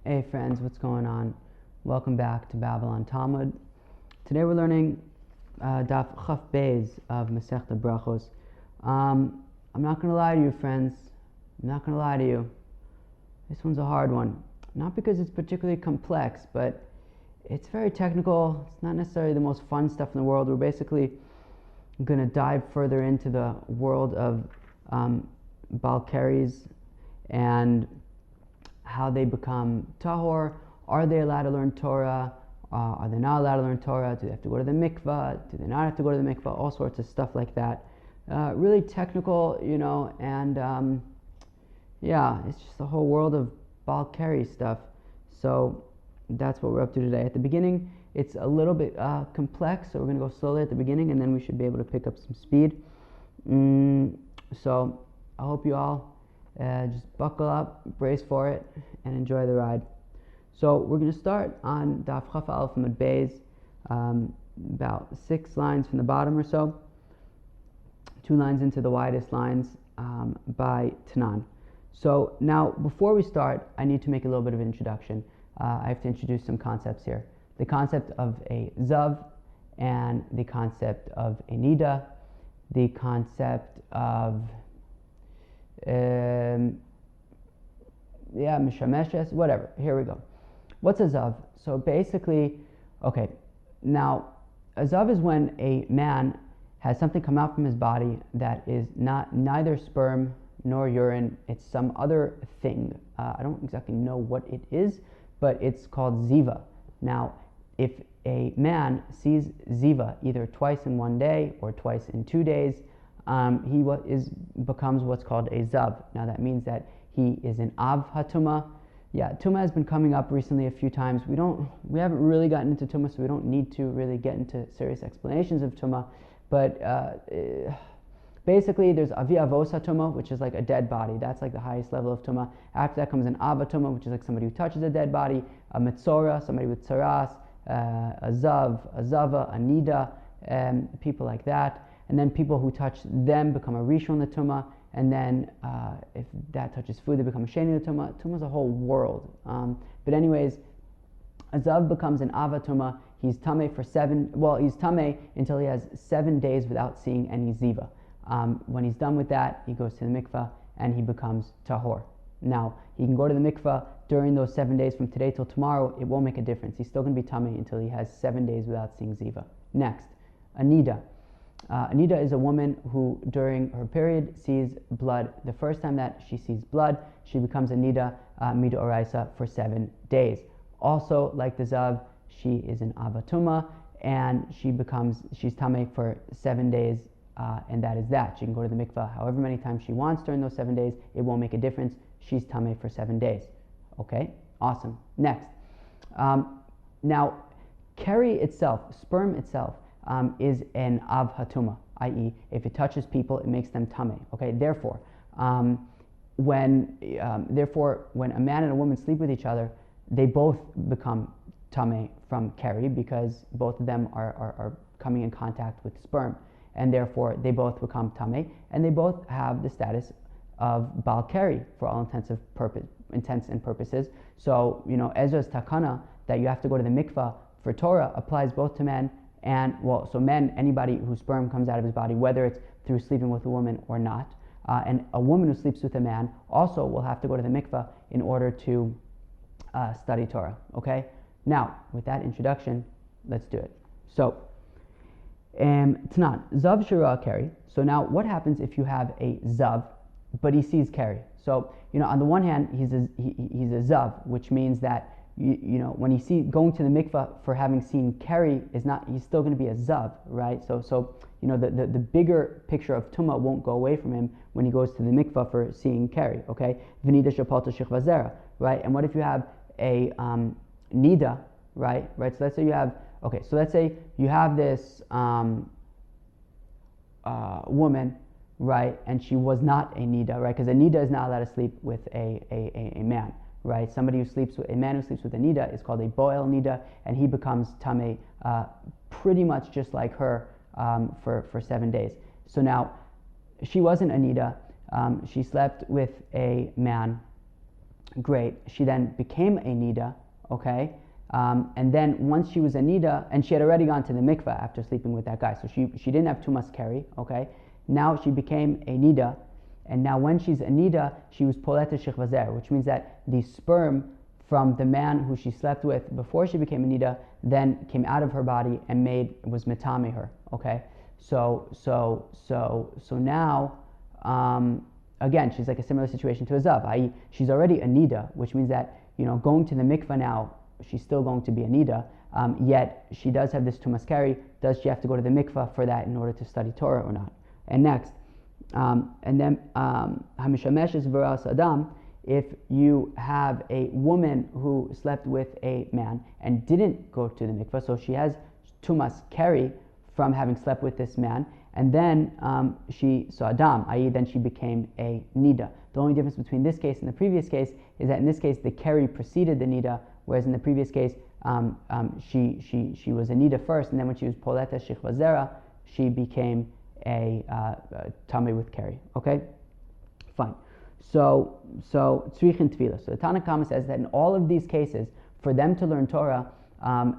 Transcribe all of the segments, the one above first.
Hey friends, what's going on? Welcome back to Babylon Talmud. Today we're learning Daf Chaf Beis of Masechta Berachos. I'm not going to lie to you, friends. I'm not going to lie to you. This one's a hard one. Not because it's particularly complex, but it's very technical. It's not necessarily the most fun stuff in the world. We're basically going to dive further into the world of Balkaris and how they become tahor. Are they allowed to learn Torah? Are they not allowed to learn Torah? Do they have to go to the mikvah? Do they not have to go to the mikvah? All sorts of stuff like that. Really technical, and it's just the whole world of Balkari stuff. So that's what we're up to today. At the beginning, it's a little bit complex, so we're going to go slowly at the beginning, and then we should be able to pick up some speed. So I hope you all just buckle up, brace for it, and enjoy the ride. So we're going to start on Daf Chaf Aleph Amud Beis, about 6 lines from the bottom or so, 2 lines into the widest lines by Tanan. So now, before we start, I need to make a little bit of an introduction. I have to introduce some concepts here. The concept of a Zav, and the concept of a Nida, the concept of Mishameshes, whatever. Here we go. What's a Zav? So basically, okay, now a Zav is when a man has something come out from his body that is neither sperm nor urine. It's some other thing. I don't exactly know what it is, but it's called Ziva. Now, if a man sees Ziva either twice in one day or twice in 2 days, he becomes what's called a Zav. Now that means that he is an Av HaTuma. Yeah, Tuma has been coming up recently a few times. We haven't really gotten into Tuma, so we don't need to really get into serious explanations of Tuma. But basically, there's Avi Avos HaTuma, which is like a dead body. That's like the highest level of Tuma. After that comes an Av HaTuma, which is like somebody who touches a dead body, a Metzora, somebody with Tsaras, a Zav, a Zava, a Nida, people like that. And then people who touch them become a Rishon L'Tumah, and then if that touches food, they become a Sheni L'Tumah. Tumah is a whole world. But anyways, a Zav becomes an Ava Tumah. He's Tameh he's Tameh until he has 7 days without seeing any Ziva. When he's done with that, he goes to the mikvah and he becomes Tahor. Now, he can go to the mikvah during those 7 days from today till tomorrow. It won't make a difference. He's still going to be Tameh until he has 7 days without seeing Ziva. Next, Anida. Anida is a woman who, during her period, sees blood. The first time that she sees blood, she becomes a Nida, Mida Oraisa, for 7 days. Also, like the Zav, she is an Avatuma, and she's Tameh for 7 days, and that is that. She can go to the mikvah however many times she wants during those 7 days. It won't make a difference. She's Tameh for 7 days. Okay? Awesome. Next. Now, Keri itself, sperm itself, is an Av HaTuma, i.e., if it touches people, it makes them Tameh. Okay? Therefore, when a man and a woman sleep with each other, they both become Tameh from Keri because both of them are coming in contact with sperm, and therefore they both become Tameh, and they both have the status of Bal Keri for all intents and purposes. So, Ezra's takana that you have to go to the mikvah for Torah applies both to men and, so men, anybody whose sperm comes out of his body, whether it's through sleeping with a woman or not, and a woman who sleeps with a man also will have to go to the mikvah in order to study Torah. Okay? Now, with that introduction, let's do it. So, Tanan, Zav Shira Keri. So now, what happens if you have a Zav, but he sees Keri? So, on the one hand, he's a Zav, which means that when he going to the mikvah for having seen Keri he's still going to be a Zav, right? So the bigger picture of Tumah won't go away from him when he goes to the mikvah for seeing Keri, okay? V'nida shapalta shechva zera, right? And what if you have a Nida, right? So let's say you have this woman, right? And she was not a Nida, right? Because a Nida is not allowed to sleep with a man. Right, a man who sleeps with a Nida is called a Boel Nida, and he becomes Tameh pretty much just like her for 7 days. So now, she wasn't a Nida, she slept with a man, Great. She then became a nida, okay? And then once she was a nida, and she had already gone to the mikveh after sleeping with that guy, so she didn't have tumas keri, okay? Now she became a nida, and now when she's a nida, she was poleta shechvazer, which means that the sperm from the man who she slept with before she became a nida then came out of her body and was metame her, okay? So now, again, she's like a similar situation to a zav, i.e. she's already a nida, which means that, going to the mikveh now, she's still going to be a nida, yet she does have this tumas keri. Does she have to go to the mikveh for that in order to study Torah or not? And next, and then hamishamesh is veras adam. If you have a woman who slept with a man and didn't go to the mikveh, so she has tumas keri from having slept with this man, and then she saw Adam, i.e. then she became a nida. The only difference between this case and the previous case is that in this case the keri preceded the nida, whereas in the previous case she was a nida first, and then when she was poleta shechvazera, she became a tamei with keri. Okay, fine. So tzrichin tefillah. So the Tanna Kama says that in all of these cases, for them to learn Torah,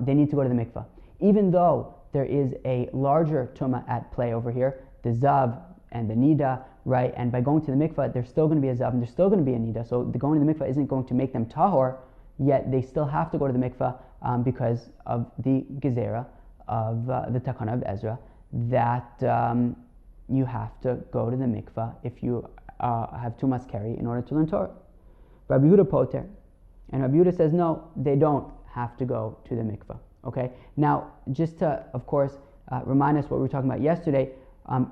they need to go to the mikveh, even though there is a larger tumah at play over here, the zav and the nida, right? And by going to the mikveh, there's still going to be a zav and there's still going to be a nida. So the going to the mikveh isn't going to make them tahor, yet they still have to go to the mikveh because of the gezerah of the takana of Ezra, that you have to go to the mikveh if you have tumas keri in order to learn Torah. Rabbi Yehuda poter, and Rabbi Yehuda says no, they don't have to go to the mikveh. Okay. Now, just to, of course, remind us what we were talking about yesterday,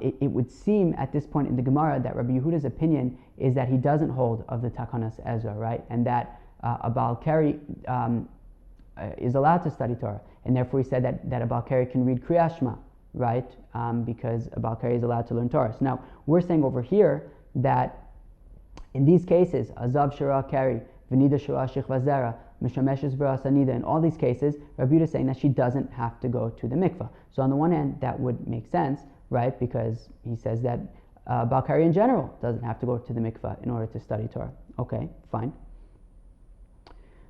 it would seem at this point in the Gemara that Rabbi Yehuda's opinion is that he doesn't hold of the Takanas Ezra, right? And that a Baal Keri is allowed to study Torah, and therefore he said that a Baal Keri can read Kriyat Shema, right? Because a Baal Keri is allowed to learn Torah. So now we're saying over here that in these cases, Azav Shara Keri, Venida Shara Shechvazera, Mishameshes Verasanida, in all these cases, Rabbi Yehuda is saying that she doesn't have to go to the mikveh. So on the one hand, that would make sense, right? Because he says that Baal Keri in general doesn't have to go to the mikveh in order to study Torah. Okay, fine.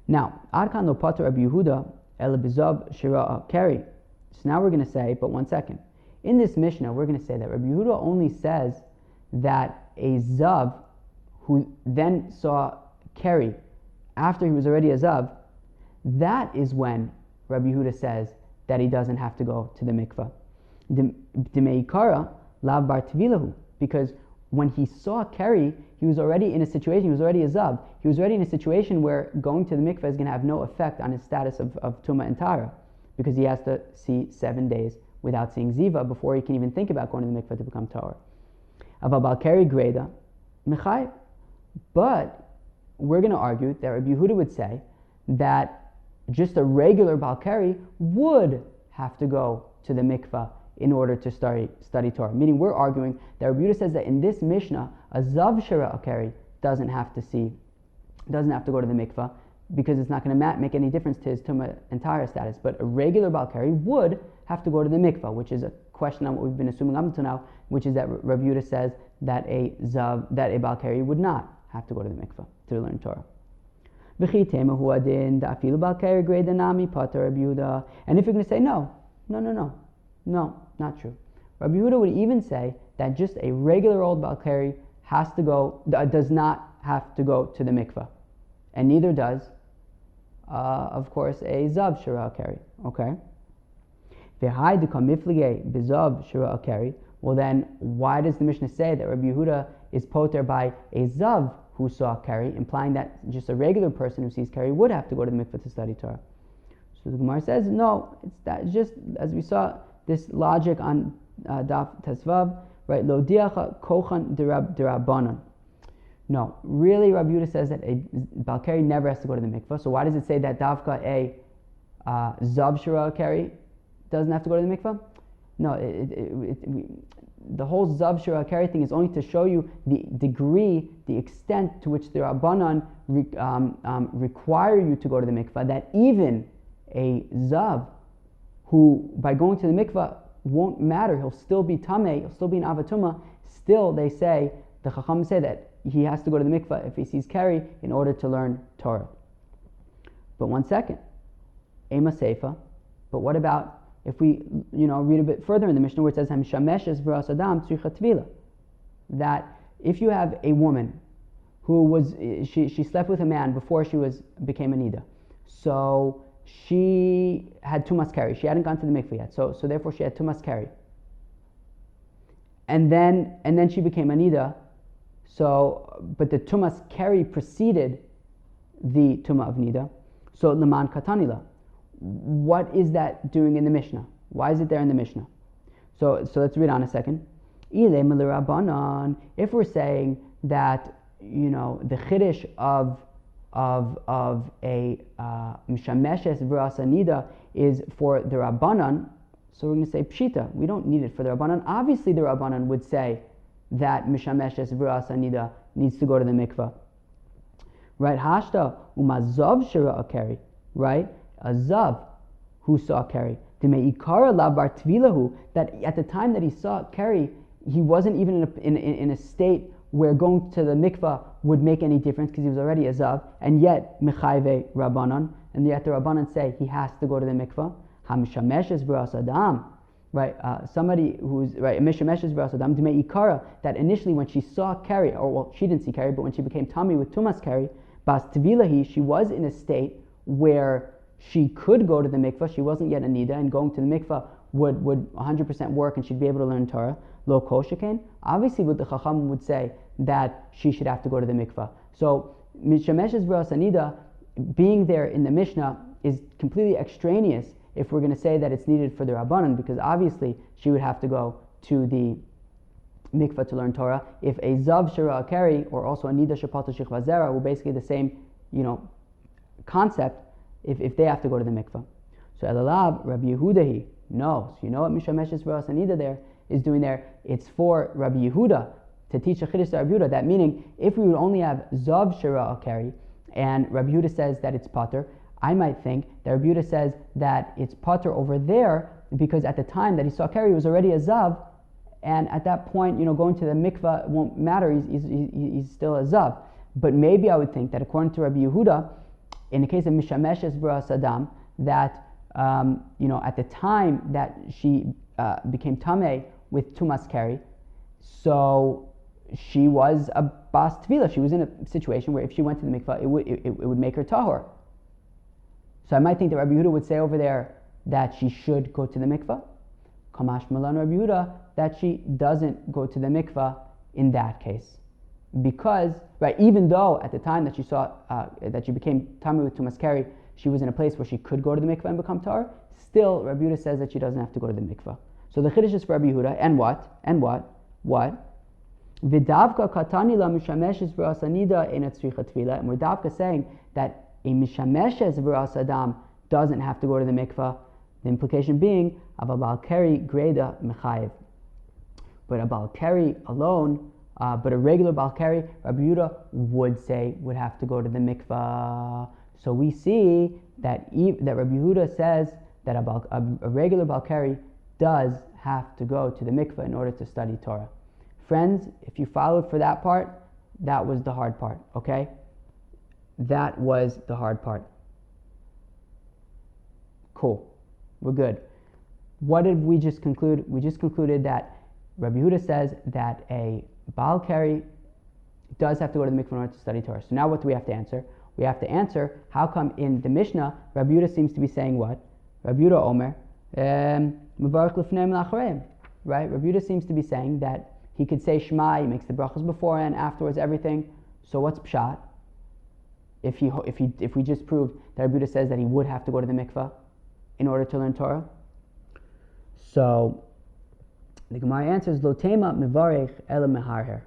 Now, Adkan lo pater Rabbi Yehuda el bizav shira keri. So now we're going to say, but one second. In this Mishnah, we're going to say that Rabbi Yehuda only says that a zav who then saw keri after he was already a zav, that is when Rabbi Yehuda says that he doesn't have to go to the mikveh. D'meikara lav bar tevilahu, because when he saw keri, he was already in a situation, he was already a zav, he was already in a situation where going to the mikveh is going to have no effect on his status of tumah and tara, because he has to see 7 days without seeing ziva before he can even think about going to the mikveh to become tahor. Aval bal keri greda mechayv, but we're going to argue that Rabbi Yehuda would say that just a regular Baal Keri would have to go to the mikveh in order to study Torah. Meaning we're arguing that Rabbi Yehuda says that in this Mishnah, a Zav Shara Keri doesn't have to go to the mikveh because it's not going to make any difference to his Tumah and Tara status. But a regular Baal Keri would have to go to the mikveh, which is a question on what we've been assuming up until now, which is that Rabbi Yehuda says that a Baal Keri would not have to go to the mikveh to learn Torah. And if you're going to say no, not true. Rabbi Yehuda would even say that just a regular old Baal Keri does not have to go to the mikveh, and neither does, of course, a Zav Shara Keri. Okay. Well, then why does the Mishnah say that Rabbi Yehuda is poter by a Zav who saw keri, implying that just a regular person who sees keri would have to go to the mikveh to study Torah? So the Gemara says, no, it's just as we saw this logic on Daf Tesvav, right? Lo diacha kochan derabanan. No, really, Rabbi Yehuda says that a Baal Keri never has to go to the mikveh. So why does it say that Davka a Zav Shara Keri doesn't have to go to the mikveh? No, the whole Zav Shara Keri thing is only to show you the degree, the extent to which the Rabbanan require you to go to the mikveh, that even a Zav who by going to the mikveh won't matter, he'll still be Tameh, he'll still be an Avatuma, still they say, the Chacham say that he has to go to the mikveh if he sees Keri in order to learn Torah. But one second, Ema Seifa. But what about if we, read a bit further in the Mishnah where it says Hamshameshes v'ras adam tzricha tvila, that if you have a woman who was she slept with a man before she became a nida, so she had tumas keri. She hadn't gone to the mikveh yet, so therefore she had tumas keri. And then she became a nida. So, but the tumas keri preceded the tuma of nida. So leman katanila. What is that doing in the Mishnah? Why is it there in the Mishnah? So let's read on a second. If we're saying that the chiddush of a mishameshes v'ras nida is for the Rabbanan, so we're going to say pshita. We don't need it for the Rabbanan. Obviously, the Rabbanan would say that mishameshes v'ras nida needs to go to the mikveh, right? Hashta umazav shira akeri, right? A zav who saw Keri. That at the time that he saw Keri, he wasn't even in a state where going to the mikvah would make any difference because he was already a zav, and yet mechayve rabbanan, and yet the rabbanan say he has to go to the mikvah. Hamshameshes v'ras adam, right? Somebody who's right, mishameshes v'ras adam d'mei ikara. That initially when she saw Keri, she didn't see Keri, but when she became tummy with tumas Keri, bas tvilahi, she was in a state where she could go to the mikvah. She wasn't yet a nida, and going to the mikvah would 100% work, and she'd be able to learn Torah. Lo kol shekain. Obviously, what the Chacham would say that she should have to go to the mikvah. So mishameshes v'ras nida, being there in the Mishnah, is completely extraneous if we're going to say that it's needed for the Rabbanan, because obviously she would have to go to the mikvah to learn Torah. If a zav shira keri, or also a nida shapata shichva zera, were basically the same, concept. If they have to go to the mikvah. So Elalav, Rabbi Yehudahi, no. So you know what Mishameshes v'ras nida there is doing there? It's for Rabbi Yehuda to teach a chiddush to Rabbi Yehuda. That meaning, if we would only have zav shira keri, and Rabbi Yehuda says that it's pater, I might think that Rabbi Yehuda says that it's pater over there because at the time that he saw keri, he was already a zav, and at that point, going to the mikvah won't matter. He's still a zav. But maybe I would think that according to Rabbi Yehuda, in the case of mishameshes v'ras adam, that at the time that she became tameh with tumas keri, so she was a bas tvila. She was in a situation where if she went to the mikvah, it would make her tahor. So I might think that Rabbi Yehuda would say over there that she should go to the mikvah. Kamash malan Rabbi Yehuda that she doesn't go to the mikvah in that case. Because, right, even though at the time that she saw that she became tamei with tumas keri, she was in a place where she could go to the mikvah and become tar, still Rabbi Yehuda says that she doesn't have to go to the mikvah. So the chiddush is for Rabbi Yehuda, and what? V'davka katani la mishameshes v'ras nida ein tzricha tvila, and we're davka saying that a mishameshes v'ras adam doesn't have to go to the mikvah. The implication being, a bal keri greda mechayev. But a bal keri alone, but a regular bal keri, Rabbi Yehuda would have to go to the mikvah. So we see that Rabbi Yehuda says that a regular bal keri does have to go to the mikvah in order to study Torah. Friends, if you followed for that part, that was the hard part, okay? That was the hard part. Cool. We're good. What did we just conclude? We just concluded that Rabbi Yehuda says that a Baal Keri does have to go to the mikvah in order to study Torah. So now what do we have to answer? We have to answer, how come in the Mishnah, Rabbi Yehuda seems to be saying what? Rabbi Yehuda Omer, Mevarach Lefneim La'achreim. Right? Rabbi Yehuda seems to be saying that he could say Shema, he makes the brachos before and afterwards, everything. So what's pshat? If we just proved that Rabbi Yehuda says that he would have to go to the mikvah in order to learn Torah. So the Gemara answers, Lo tema mevarech ela meharher.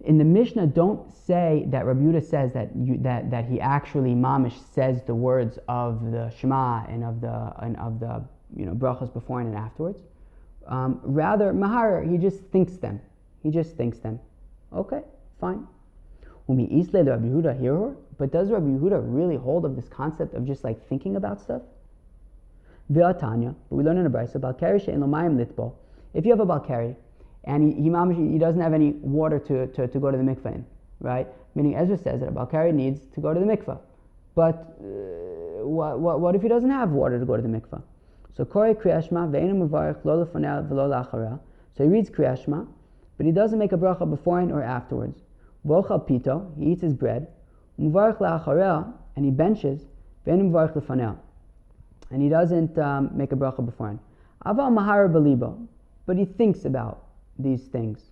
In the Mishnah, don't say that Rabbi Yehuda says that he actually mamish says the words of the Shema and of the brachos before and afterwards. Rather, maharer, he just thinks them. Okay, fine. Umi isle Rabbi Yehuda hear, but does Rabbi Yehuda really hold of this concept of just like thinking about stuff? V'atanya, but we learn in a brayso, Balkari she'en lo mayim litbo. If you have a Balkari and he doesn't have any water to go to the mikveh in, right? Meaning Ezra says that a Balkari needs to go to the mikveh. But what if he doesn't have water to go to the mikveh? So Korei Kriyat Shema ve'enu mevarich lo lefanei v'lo la'acharei. So he reads Kriyat Shema, but he doesn't make a bracha beforehand or afterwards. V'ochal pito, he eats his bread. Mevarich la'acharei, and he benches. Ve'enu mevarich lefanei, and he doesn't make a bracha beforehand. Aval mahara belibo, but he thinks about these things,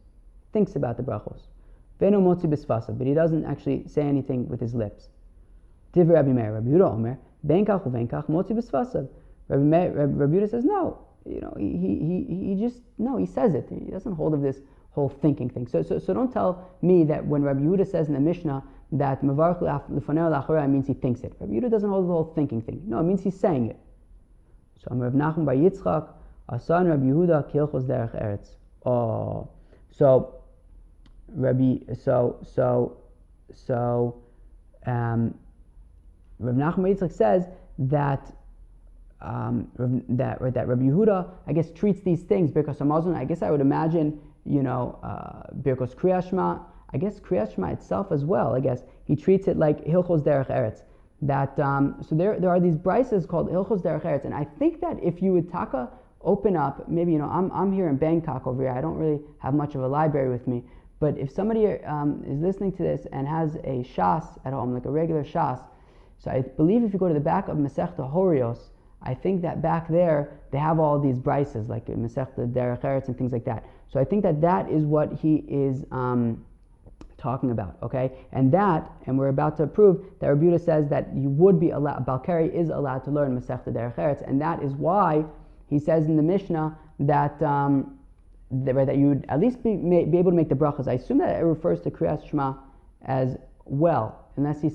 thinks about the brachos. Ve'enu motzi b'sfasa, but he doesn't actually say anything with his lips. Divrei Rabbi Meir, Rabbi Yehuda Omer, benkach uvenkach motzi b'sfasa. Rabbi Yehuda says no. He says it. He doesn't hold of this whole thinking thing. So don't tell me that when Rabbi Yehuda says in the Mishnah that mevarich lefanei la'acharei means he thinks it. Rabbi Yehuda doesn't hold the whole thinking thing. No, it means he's saying it. So Rav Nachum bar Yitzchak, Asan Rabbi Yehuda kilchos derech eretz. Oh, so Rav Nachum bar Yitzchak says that that Rabbi Yehuda, I guess, treats these things Berachos Hamazon. I guess I would imagine, Berachos Kriyat Shema. I guess Kriyat Shema itself as well. I guess he treats it like Hilchos Derech Eretz. That so there are these brises called Hilchos Derech Eretz, and I think that if you would open up, maybe I'm here in Bangkok over here. I don't really have much of a library with me, but if somebody is listening to this and has a shas at home, like a regular shas, so I believe if you go to the back of Masechta Horios, I think that back there they have all these brises like Masechta Derech Eretz and things like that. So I think that is what he is talking about, okay? And we're about to prove that Rabbi Yehuda says that you would be allowed, Balkari is allowed to learn Masechta Derech Eretz, and that is why he says in the Mishnah that that you would at least be able to make the brachas. I assume that it refers to Kriyat Shema as well, unless what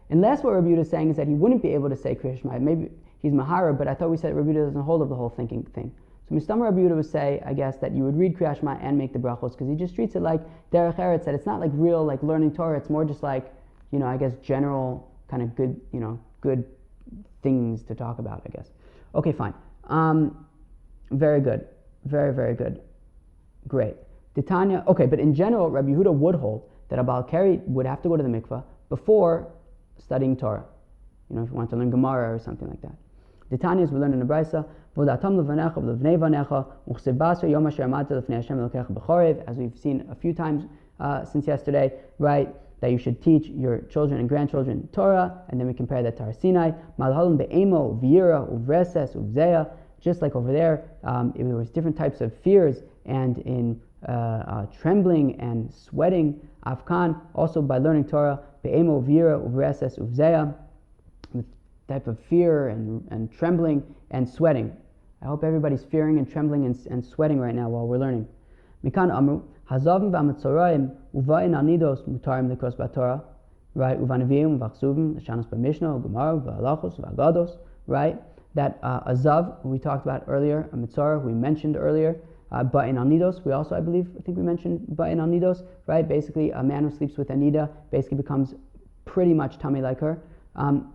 Rabbi Yehuda is saying is that he wouldn't be able to say Kriyat Shema. Maybe he's Mahara, but I thought we said Rabbi Yehuda doesn't hold of the whole thinking thing. So Mistama Rabbi Yehuda would say, I guess, that you would read Kriyat Shema and make the brachos, because he just treats it like Derech Eretz, that it's not like real, like learning Torah, it's more just like, I guess, general kind of good, good things to talk about, I guess. Okay, fine. Very good. Very, very good. Great. Titania, okay, but in general, Rabbi Yehuda would hold that a Balkari would have to go to the mikveh before studying Torah. If you want to learn Gemara or something like that. The Tanyas we learn in the Brisa, as we've seen a few times since yesterday, right? That you should teach your children and grandchildren Torah, and then we compare that to Har Sinai. Just like over there, there was different types of fears, and in trembling and sweating. Afkan, also by learning Torah, be'emo vira uvreses uvzeya, with type of fear and trembling and sweating. I hope everybody's fearing and trembling and sweating right now while we're learning. Mikan amru hazavim v'amatzoraim uvayin anidos mutarim likros b'Torah, right? Uvanavim v'achsuvim l'shanos b'mishnah u'gemara v'halachos v'agados, right? That a zav, who we talked about earlier, a mitzorah, who we mentioned earlier, ba'in anidos, we also, I think we mentioned ba'in anidos, right? Basically, a man who sleeps with Anida basically becomes pretty much tummy like her.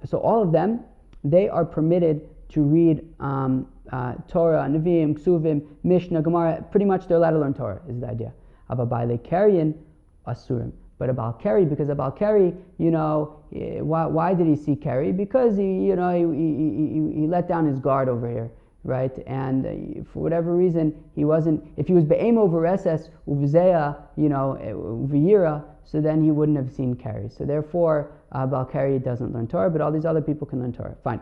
So all of them, they are permitted to read Torah, Nevi'im, Ksuvim, Mishnah, Gemara. Pretty much they're allowed to learn Torah, is the idea. Of a Baile Karyan, Asurim. But a Balkari, because a Balkari, why did he see Kari? Because he let down his guard over here, right? And for whatever reason, he wasn't, if he was be'em over SS, uvzeya, uviyira, so then he wouldn't have seen Kari. So therefore, Balkari doesn't learn Torah, but all these other people can learn Torah. Fine.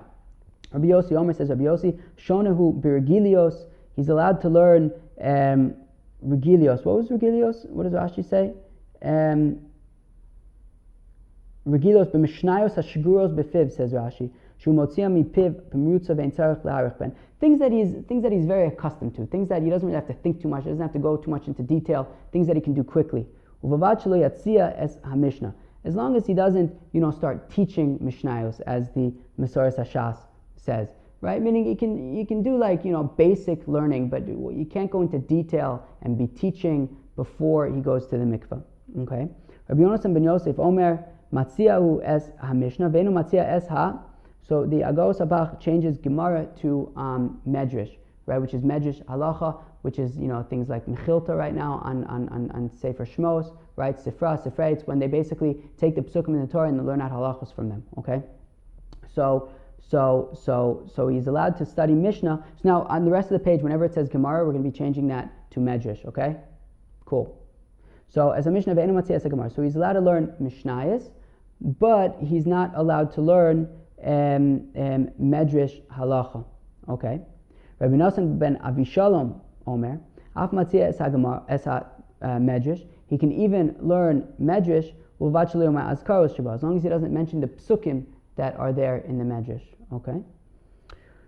Rabbi Yossi, Omer says, Rabbi Yossi, Shonahu birigilios, he's allowed to learn regilios. What was regilios? What does Rashi say? Regilos b'mishnayos hashiguros befiv, says Rashi. Shumotzia mipiv b'mrutza ve'en tzarich le'arich ben. Things that he's very accustomed to. Things that he doesn't really have to think too much. He doesn't have to go too much into detail. Things that he can do quickly. Uvavad shelo yatzia es hamishna. As long as he doesn't, start teaching mishnayos, as the Mesoras Hashas says, right? Meaning you can do like basic learning, but you can't go into detail and be teaching before he goes to the mikveh. Okay. Rabbi Yonasan ben Yosef Omer Matziahu es ha-mishnah ve'enu matzia es ha. So the Agos Abach changes Gemara to Medrash, right? Which is Medrash halacha which is, things like Mechilta right now on Sefer Shmos, right? Sifra, Sifrei, it's when they basically take the Psukim in the Torah and they learn out halachos from them, okay? So he's allowed to study Mishnah. So now on the rest of the page, whenever it says Gemara, we're going to be changing that to Medrash, okay? Cool. So as a Mishnah, Ve'enu Matzia as a Gemara. So he's allowed to learn Mishnayos, but he's not allowed to learn Medrash halacha, okay? Rabbi Nosson ben Avishalom Omer, Af Matzia es Medrash. He can even learn Medrash as long as he doesn't mention the psukim that are there in the Medrash. Okay.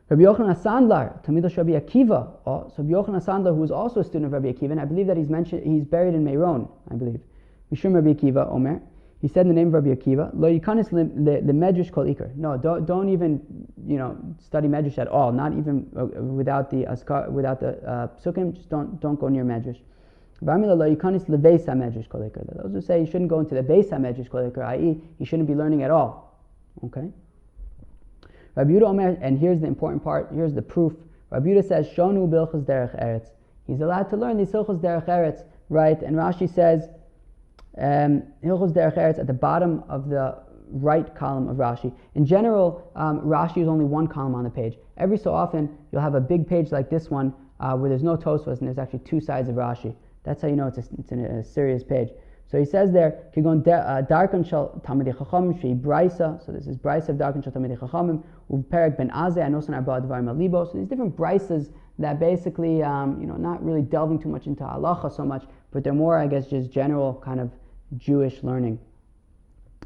Rabbi Yochanan Sandlar, Talmidosh Rabbi Akiva. So Rabbi Yochanan Sandlar, who is also a student of Rabbi Akiva, and I believe that he's buried in Meron, I believe. Mishum Rabbi Akiva Omer. He said in the name of Rabbi Akiva, Lo yikanis the Medrash kol ikar. No, don't even study Medrash at all. Not even without the psukim. Just don't go near Medrash. Those who say you shouldn't go into the Beis HaMedrash kol ikar, i.e., you shouldn't be learning at all. Okay. Rabbi Yehuda Omer, and here's the important part. Here's the proof. Rabbi Yehuda says, "Shonu bilchos derech eretz." He's allowed to learn these hilchos derech eretz, right? And Rashi says, hilchos derech eretz at the bottom of the right column of Rashi. In general, Rashi is only one column on the page. Every so often, you'll have a big page like this one where there's no Tosfos and there's actually two sides of Rashi. That's how you know it's a serious page. So he says there, Darkan Shal Talmidei Chachamim Shei Brisa. So this is Brisa of Darkan Shal Talmidei Chachamim U'Perek Ben Azeh Anosan Arba Dvarim Alibo. So these different Brisas that basically, not really delving too much into halacha so much, but they're more, I guess, just general kind of Jewish learning.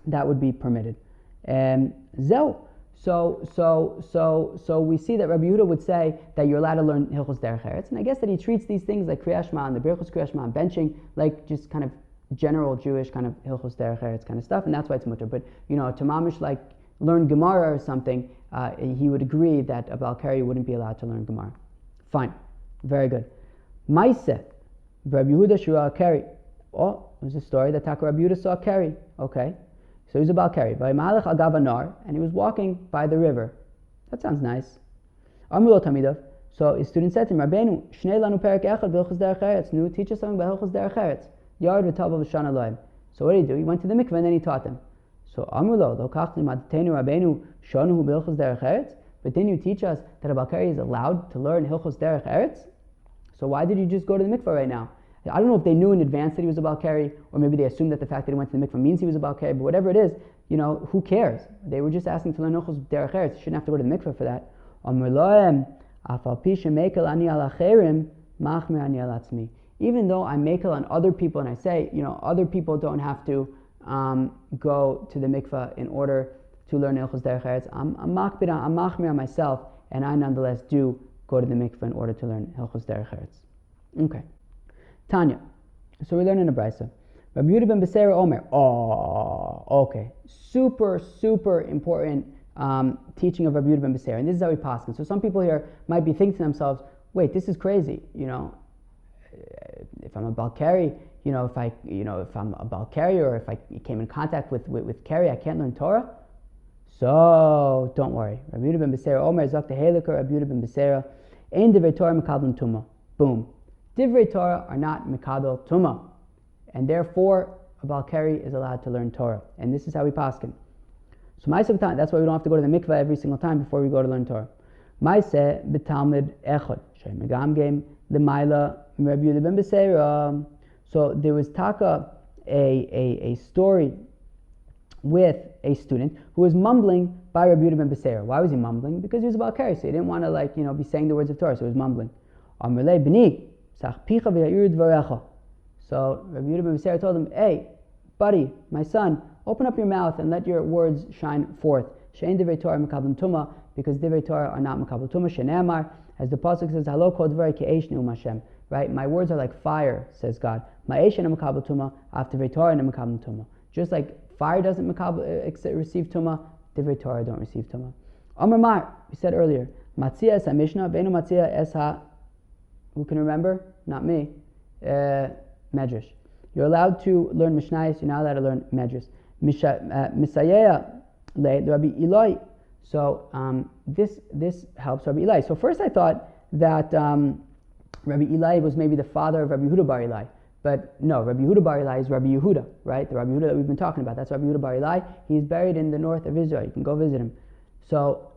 That would be permitted. Zeu. So we see that Rabbi Yehuda would say that you're allowed to learn Hilchos Derech Eretz, and I guess that he treats these things like Kriyas Shema and the Berachos Kriyas Shema and benching like just kind of general Jewish kind of Hilchos Derech Eretz kind of stuff, and that's why it's mutter. But to mamish like learn Gemara or something, he would agree that a Balkari wouldn't be allowed to learn Gemara. Fine, very good. Maiseh, Rabbi Yehuda Shura Keri. Oh, there's a story that Taka Rabbi Yehuda saw Keri. Okay. So he was a Balkari, and he was walking by the river. That sounds nice. Amrulo Tamidav. So his student said to him, Rabbeinu, Shnei lanu perek echad b'Hilchos Derech Eretz. Nu, teach us something about Hilchos Derech Eretz. Yard v'tava v'shan Elohim. So what did he do? He went to the mikveh and then he taught them. So Amrulo, lo kach limadtenu Rabbeinu shonu b'Hilchos Derech Eretz. But didn't you teach us that a Balkari is allowed to learn Hilchos Derech Eretz? So why did you just go to the mikveh right now? I don't know if they knew in advance that he was a Balkari, or maybe they assumed that the fact that he went to the mikveh means he was a Balkari, but whatever it is, who cares? They were just asking to learn Hilchos Derech Eretz. You shouldn't have to go to the mikveh for that. Even though I makel on other people, and I say, other people don't have to go to the mikveh in order to learn Hilchos Derech Eretz, I'm machmir on myself, and I nonetheless do go to the mikveh in order to learn Hilchos Derech Eretz. Okay. Tanya. So we learn in a brisa. Rabbi Yehuda ben Beseira Omer. Oh, okay. Super, super important teaching of Rabbi Yehuda ben Beseira. And this is how he passes. So some people here might be thinking to themselves, wait, this is crazy. If I'm a Balkari, if I'm a Balkari or if I came in contact with Keri, I can't learn Torah. So don't worry. Rabbi Yehuda ben Beseira Omer Zak Tehelika Rabbi Yehuda ben Beseira Ein Divrei Torah Mekablim Tumah. Boom. Divrei Torah are not Mekabel Tumah, and therefore a Balkari is allowed to learn Torah. And this is how we paskin. So Maaseh b'Talmid, that's why we don't have to go to the mikveh every single time before we go to learn Torah. Maaseh b'Talmid echad shem megamgem l'mayla Rabbi Yehuda ben Beseira. So there was taka a story with a student who was mumbling by Rabbi Yehuda ben Beseira. Why was he mumbling? Because he was a Balkari, so he didn't want to be saying the words of Torah, so he was mumbling. Amrlei b'ni. So Rabbi Yehuda ben Beseira told him, hey, buddy, my son, open up your mouth and let your words shine forth. She'en divrei Torah mekablim tumah, because divrei Torah are not mekabel tumah. Shene'amar, as the pasuk says, halo kol dvarei ke'esh ne'um Hashem. Right? My words are like fire, says God. Ma'esh ena mekabel tumah, af divrei Torah ena mekablim tumah. Just like fire doesn't receive tumah, divrei Torah don't receive tumah. Amar Mar, we said earlier, matzia es ha-mishnah, ve'enu matzia es ha. Who can remember? Not me. Medrash. You're allowed to learn Mishnayos. You're not allowed to learn Medrash. Misayeya le Rabbi Eli. So this helps Rabbi Eli. So first I thought that Rabbi Eli was maybe the father of Rabbi Yehuda bar Eli. But no, Rabbi Yehuda bar Eli is Rabbi Yehuda, right? The Rabbi Yehuda that we've been talking about. That's Rabbi Yehuda bar Eli. He's buried in the north of Israel. You can go visit him. So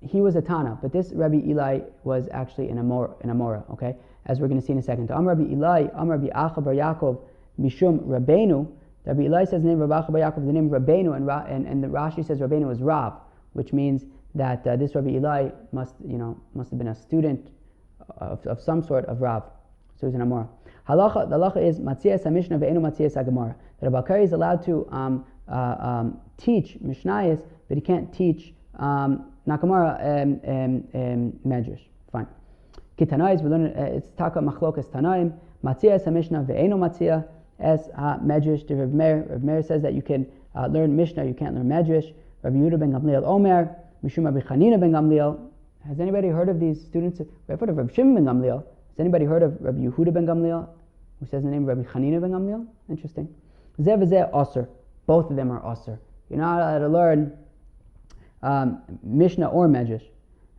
he was a Tana, but this Rabbi Eli was actually an Amora, okay? As we're going to see in a second. Am Rabbi Eli, Am Rabbi Acha bar Yaakov, Mishum Rabbeinu. Rabbi Eli says the name of Rabbi Acha bar Yaakov, the name of Rabbeinu, and the Rashi says Rabbeinu was Rav, which means that this Rabbi Eli must have been a student of some sort of Rav. So he's an Amora. The halacha is Matzias HaMishnah ve'enu Matzias HaGemara. That Rabbi Kari is allowed to teach Mishnayos, but he can't teach Nakamara Medrash. Fine. Kitanais, we learn it's Taka Machlokas Tanaim. Matzias HaMishnah ve'enu Matzias HaMedrash. Rav Meir says that you can learn Mishnah, you can't learn Medrash. Rabbi Yehuda ben Gamliel Omer, Mishum Rabbi Chanina ben Gamliel. Has anybody heard of these students? We've heard of Rabbi Shimon ben Gamliel. Has anybody heard of Rabbi Yehuda ben Gamliel, who says the name of Rabbi Chanina ben Gamliel? Interesting. Zeh v'zeh osir. Both of them are osir. You're not allowed to learn Mishnah or Medrash.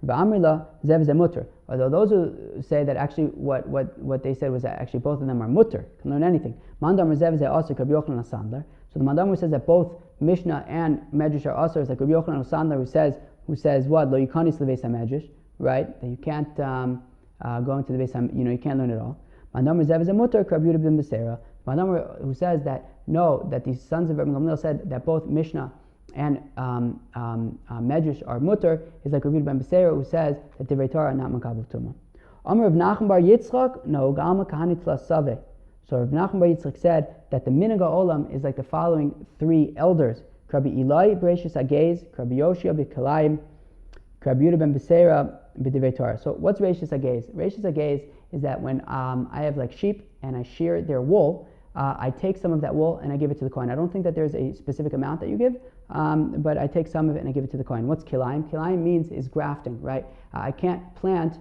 Rabbi Amrila, zeh v'zeh mutter. Although those who say that actually what they said was that actually both of them are mutter, can learn anything. Mandam zeh v'zeh osir, Rabbi Yochanan HaSandlar. So the Mandam says that both Mishnah and Medrash are osir, is like Rabbi Yochanan HaSandlar who says what? Lo yikanis leveis HaMedrash, right? That you can't go into the base, you can't learn it all. Mandamar Zev is a mutter, Rabbi Yehuda ben Beseira. Mandamar who says that no, that these sons of Rabbi Gamliel said that both Mishnah and Medrash are mutter, is like Rabbi Yehuda ben Beseira who says that Divrei Torah are not makabel tumah. Amar Rav Nachman bar Yitzchak, no, Gama Kahanitla Save. So Rav Nachman bar Yitzchak said that the Minhag Olam is like the following three elders: Rabbi Eli Berachos Agez, Rabbi Yoshia b'Kalayim, Rabbi Yehuda ben Beseira. So what's Reishis Agez? Reishis Agez is that when I have like sheep and I shear their wool, I take some of that wool and I give it to the Kohen. I don't think that there's a specific amount that you give, but I take some of it and I give it to the Kohen. What's Kilayim? Kilayim means is grafting, right? I can't plant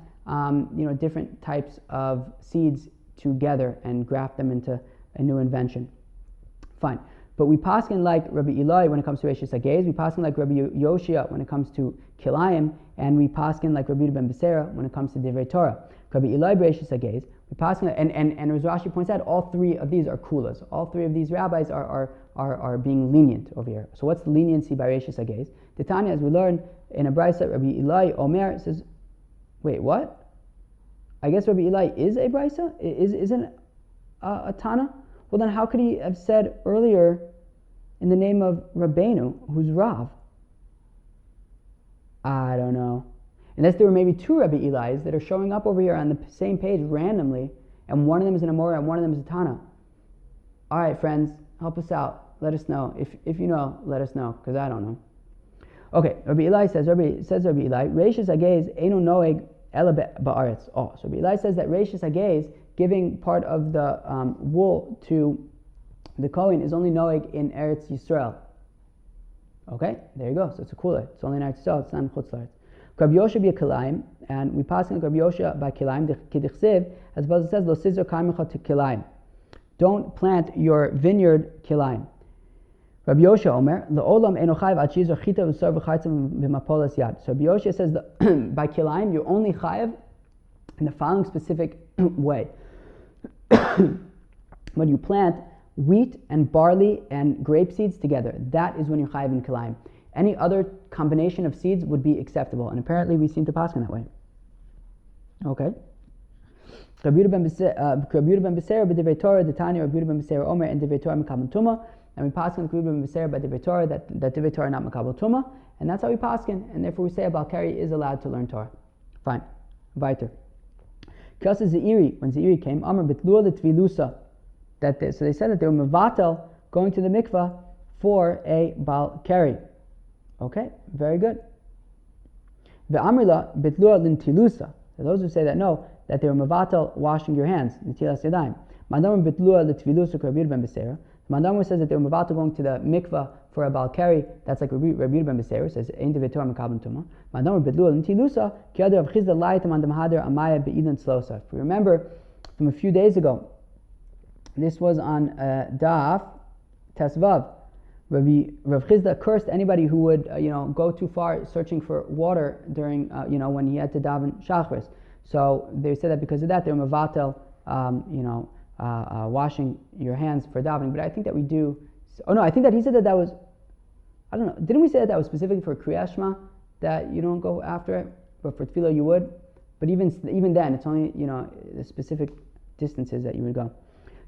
different types of seeds together and graft them into a new invention. Fine. But we paskin like Rabbi Eli when it comes to Reishis Agez, we paskin like Rabbi Yoshia when it comes to Kilayim, and we paskin like Rabbi Yehuda ben Beseira when it comes to Divrei Torah. Rabbi Eli Reishis Agez, we paskin, and as Rashi points out, all three of these are kulas. All three of these rabbis are being lenient over here. So what's the leniency by Reishis Agez? The Tanya, as we learn in a brisa, Rabbi Eli Omer says, wait, what? I guess Rabbi Eli is a brisa? Isn't a Tana? Well, then how could he have said earlier in the name of Rabbeinu, who's Rav? I don't know. Unless there were maybe two Rabbi Elis that are showing up over here on the same page randomly, and one of them is an Amora and one of them is a Tana. All right, friends, help us out. Let us know. If you know, let us know, because I don't know. Okay, Rabbi Eli says Rabbi Eli, Reishis Agez Eino Noeg Ela Ba'aretz. Oh, so Rabbi Eli says that Reishis Agez, giving part of the wool to the Kohen, is only Noeg in Eretz Yisrael. Okay, there you go. So it's a kula. It's only in Eretz Yisrael. It's not in Chutz La'aretz. Rabbi Yosha by Kilayim, and we pass on Rabbi Yosha by Kilayim. Kidichsev, as well as it says, Lo Sizor Kaimecha to Kilayim. Don't plant your vineyard Kilayim. Rabbi Yosha Omer, Le'olam Eno Chayiv Ad Shizor Chita V'Sor V'Chaitzim B'Mapolas Yad. So Rabbi Yosha says that by Kilayim you're only Chayiv in the following specific way. When you plant wheat and barley and grape seeds together, that is when you're chayiv in kilayim. Any other combination of seeds would be acceptable, and apparently we seem to pass in that way. Okay. Rabbi Yehuda ben Beseira b'divrei Torah, the Tanya Rabbi Yehuda ben Beseira Omer, and divrei Torah makabel tuma, and we pass on Rabbi Yehuda ben Beseira by divrei Torah that divrei Torah not makabel tuma, and that's how we pass in, and therefore we say a Balkari is allowed to learn Torah. Fine. Weiter. Kasa Zeiri, when Zeiri came, Amar bitlua l'tvilusa, so they said that they were mevatel going to the mikvah for a Balkari. Okay, very good. Ve'amrila bitlua l'ntilusa. So those who say that no, that they were mevatel washing your hands, nitilas yadayim. Mandamar bitlua l'tvilusa Rabbi Yehuda ben Beseira. Mandamar says that they were mevatel going to the mikvah for a Balkari. That's like Rabbi Yehuda ben Beseira says ein divrei Torah makabel tuma. Mandamar bitlua l'ntilusa ki adu Rav Chizda la'ita mandam hader amaya be'ilan slosa. If you remember from a few days ago, this was on Daf Tesvav. Rav Chizda cursed anybody who would, go too far searching for water during, when he had to daven Shachris. So they said that because of that, they were mevatel, washing your hands for davening. But I think that we do. Oh no, I think that he said that was. I don't know. Didn't we say that that was specifically for Kriyas Shema, that you don't go after it, but for Tefillah you would? But even then, it's only the specific distances that you would go.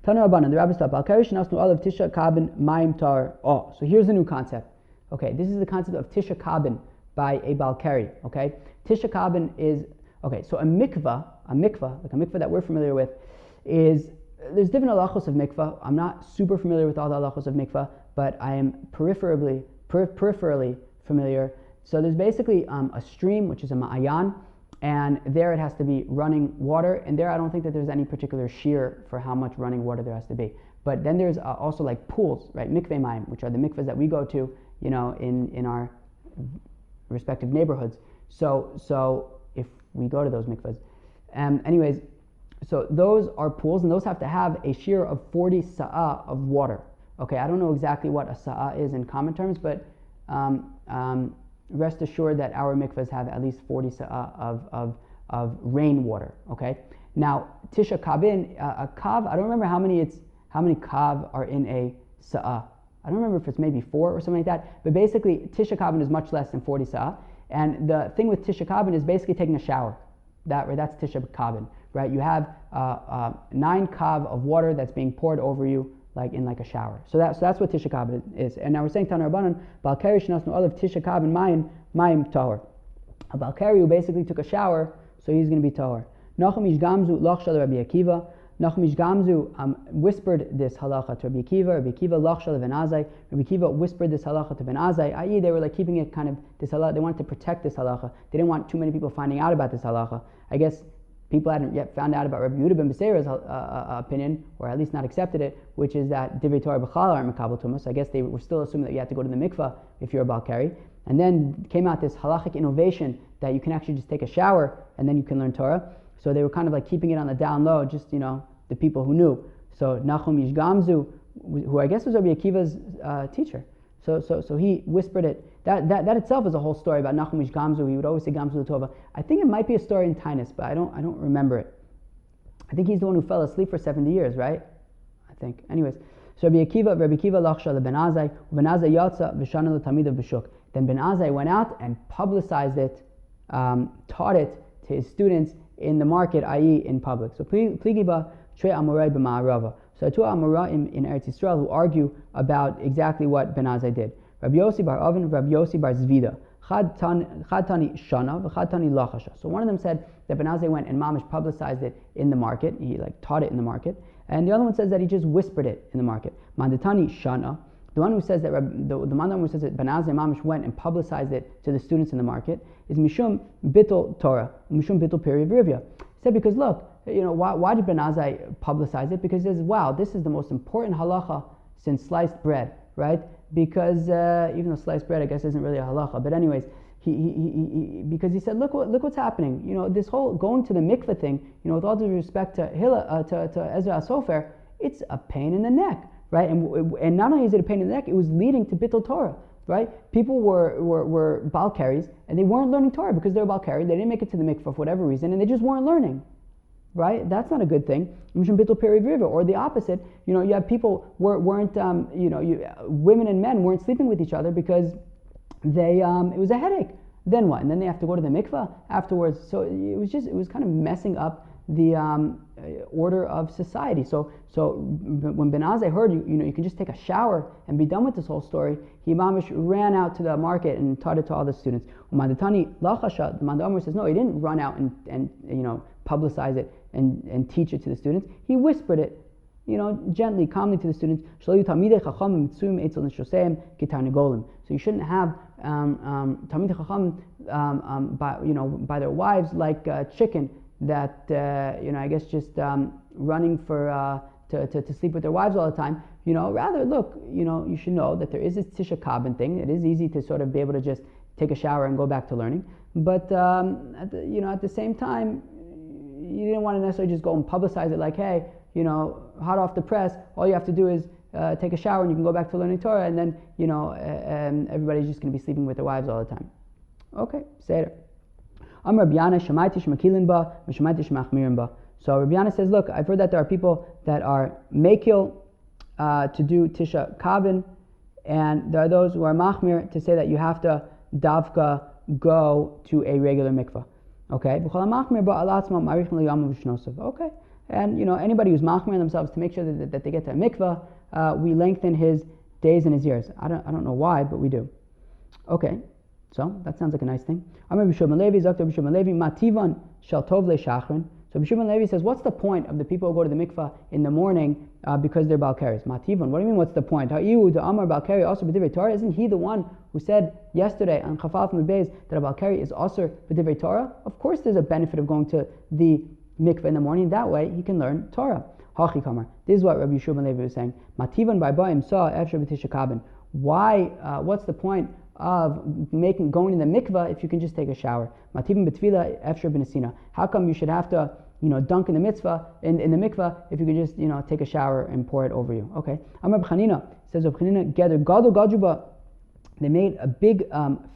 Tanu Rabbanan, the rabbis taught Balkari shenasnu olav tisha kabin mayim tar. Oh, so here's the new concept. Okay, this is the concept of tisha kabin by a Balkari. Okay, tisha kabin is so a mikvah, like a mikvah that we're familiar with, is there's different halachos of mikvah. I'm not super familiar with all the halachos of mikvah, but I am peripherally familiar. So there's basically a stream, which is a ma'ayan, and there it has to be running water, and there I don't think that there's any particular shear for how much running water there has to be. But then there's also like pools, right? Mikveh mayim, which are the mikvahs that we go to, in our respective neighborhoods. So if we go to those mikvahs, anyways, so those are pools, and those have to have a shear of 40 sa'ah of water. Okay, I don't know exactly what a sa'ah is in common terms, but rest assured that our mikvahs have at least 40 sa'ah of rainwater. Okay, now tisha kabin, a kav, I don't remember how many kav are in a sa'ah. I don't remember if it's maybe 4 or something like that, but basically tisha kabin is much less than 40 sa'ah. And the thing with tisha kabin is basically taking a shower. That's tisha kabin, right? You have 9 kav of water that's being poured over you, like in a shower. So that's what tisha kabin is. And now we're saying Tanu Rabbanan, Balkari shenasnu olav tisha kabin mayim tahor. A Balkari who basically took a shower, so he's going to be tahor. Nachum ish gamzu lachshal Rabbi Akiva. Nachum ish gamzu whispered this halacha to Rabbi Akiva. Rabbi Akiva lachshal ben Azai. Rabbi Akiva whispered this halacha to ben Azai, i.e. they were like keeping it kind of this halacha. They wanted to protect this halacha. They didn't want too many people finding out about this halacha. I guess people hadn't yet found out about Rabbi Yehuda ben Beseira's opinion, or at least not accepted it, which is that divrei Torah b'chal aren't mekabel tumah. So I guess they were still assuming that you have to go to the mikvah if you're a Balkari. And then came out this halachic innovation that you can actually just take a shower and then you can learn Torah. So they were kind of like keeping it on the down low, just the people who knew. So Nachum ish gamzu, who I guess was Rabbi Akiva's teacher. So he whispered it. That itself is a whole story about Nachum ish gamzu. He would always say gamzu l'tova. I think it might be a story in Tainus, but I don't remember it. I think he's the one who fell asleep for 70 years, right? I think. Anyways, so Rabbi Akiva lachsha ben Azai, ben Azai yatsa v'shana l'tamidav b'shuk. Then ben Azai went out and publicized it, taught it to his students in the market, i.e. in public. So pligiba trei amorai b'ma'arava. So two amoraim in Eretz Yisrael who argue about exactly what ben Azai did. Rabbi Yossi bar Avin, Rabbi Yossi bar Zvida. Chad tani shana v'chad tani lachasha. So one of them said that ben Azai went and mamish publicized it in the market. He taught it in the market. And the other one says that he just whispered it in the market. Mandatani shana. The one who says that the one who says that Ben Azai Mamish went and publicized it to the students in the market is Mishum Bittul Torah, Mishum Bittul Peri Vrivya. He said because look, why did Ben Azai publicize it? Because he says, wow, this is the most important halacha since sliced bread, right? Because even though sliced bread I guess isn't really a halacha, but anyways, because he said, look what's happening. This whole going to the mikveh thing, with all due respect to Ezra HaSofer, it's a pain in the neck. Right, and not only is it a pain in the neck, it was leading to Bittul Torah. Right, people were Balkaris and they weren't learning Torah because they were Balkari. They didn't make it to the mikvah for whatever reason, and they just weren't learning. Right, that's not a good thing. Bittul Peri Vriva, or the opposite. You have people weren't women and men weren't sleeping with each other because it was a headache. Then what? And then they have to go to the mikvah afterwards. So it was kind of messing up the order of society. So when Ben Azai heard you can just take a shower and be done with this whole story, he mamish ran out to the market and taught it to all the students. Umandatani lachasha, the Mandamar says no, he didn't run out and publicize it and teach it to the students. He whispered it, gently, calmly to the students. So you shouldn't have Talmidei Chacham by their wives like chicken that I guess just running for to sleep with their wives all the time. Rather look, you should know that there is this Tisha Kabin thing. It is easy to sort of be able to just take a shower and go back to learning. But at the same time, you didn't want to necessarily just go and publicize it like, hey, hot off the press. All you have to do is take a shower and you can go back to learning Torah, and then everybody's just going to be sleeping with their wives all the time. Okay, Seder. Amar Rabbi Yana Shemaiti Shmakilin ba, Shemaiti Shmachmirin ba. So Rabbi Yana says, look, I've heard that there are people that are makil to do Tisha Kabin, and there are those who are machmir to say that you have to davka go to a regular mikvah. Okay? Okay. And anybody who's machmir themselves to make sure that they get to a mikvah, we lengthen his days and his years. I don't know why, but we do. Okay. So that sounds like a nice thing. Amar B'Shulman Levi, Zakta B'Shulman Levi, Mativan Shel Tov LeShachrin. So B'Shulman Levi says, what's the point of the people who go to the mikvah in the morning because they're Balkaris? Mativan, what do you mean what's the point? Ha'iyu Amar Balkari also b'divrei Torah. Isn't he the one who said yesterday on Chafal from the Beis that a Balkari is also b'divrei Torah? Of course there's a benefit of going to the mikvah in the morning. That way he can learn Torah. Hachi Kamar. This is what Rabbi Shulman Levi was saying. Mativan Ba'im saw Efshar B'Tisha Kabin. Why, what's the point of going in the mikvah if you can just take a shower? Mativan B'Tvila Efshar B'Nesina. How come you should have to dunk in the mitzvah, in the mikvah, if you could just, take a shower and pour it over you? Okay. Amar B'Chanina, says Reb Chanina, gather Gadol Gajuba, they made a big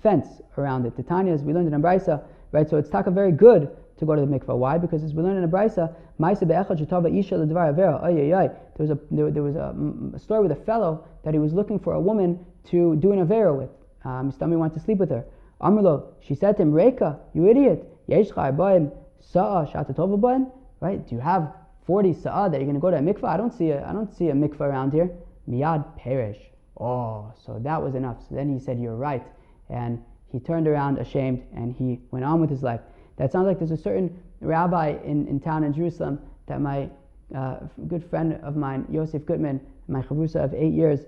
fence around it. Titania, as we learned in Abraisa, right? So it's taka very good to go to the mikvah. Why? Because as we learned in Abraisa, there was a story with a fellow that he was looking for a woman to do an avera with. His tummy wanted to sleep with her. Amrlo, she said to him, Reika, you idiot, right? Do you have 40 sa'ah that you're going to go to a mikvah? I don't see a mikvah around here. Miyad perish. Oh, so that was enough. So then he said, you're right. And he turned around ashamed and he went on with his life. That sounds like there's a certain rabbi in town in Jerusalem that my good friend of mine, Yosef Gutman, my chavrusa of 8 years,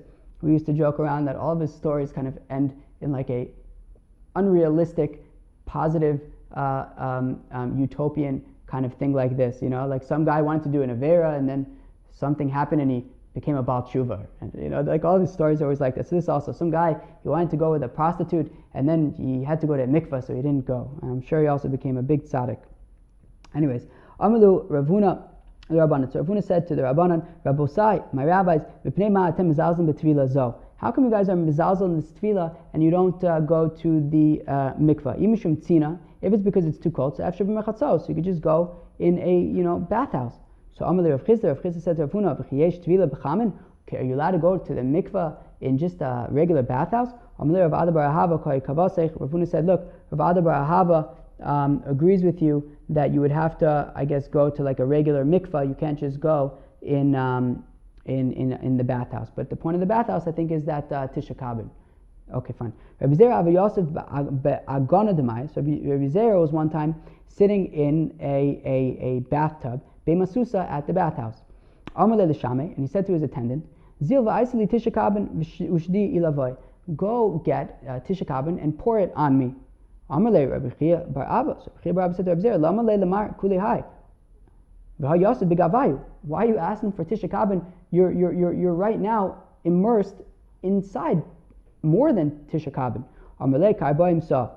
we used to joke around that all of his stories kind of end in like a unrealistic, positive, utopian kind of thing like this. Like some guy wanted to do an avera and then something happened and he became a Baal Tshuva. And like all these stories are always like this. So this also, some guy, he wanted to go with a prostitute and then he had to go to a mikvah, so he didn't go. And I'm sure he also became a big tzaddik. Anyways, Amalu Ravuna the Rabbanan. So Ravuna said to the Rabbanan, Rabbosai, my rabbis, how come you guys are mizalzel in this tefillah and you don't go to the mikvah? Imishum tzina, if it's because it's too cold, so after b'mechatzos, so you could just go in a bathhouse. So Amalei Rav Chisda said to Ravuna, V'chiyesh tefillah b'chamin, okay, are you allowed to go to the mikvah in just a regular bathhouse? Amalei Rav Ada bar Ahava koi kavasech. Ravuna said, look, Rav Ada bar Ahava agrees with you that you would have to, I guess, go to like a regular mikvah. You can't just go in the bathhouse. But the point of the bathhouse, I think, is that Tisha Kabin. Okay, fine. Rabbi Zera Avi Yosef Agona Demai. So Rabbi Zera was one time sitting in a bathtub, Bemasusa, at the bathhouse. Amalei L'Shamei, and he said to his attendant, Zil va'aisili Tisha Kabin ushdi ilavoy. Go get Tisha Kabin and pour it on me. Amalei Rabbi Chia bar Abba. So Chia bar Abba said to Rabbi Zera, Lamalei Lamar Kulei Hai. Why are you asking for Tisha Kabin? You're right now immersed inside more than Tisha Kabin. Amalei Kaibayim Sa.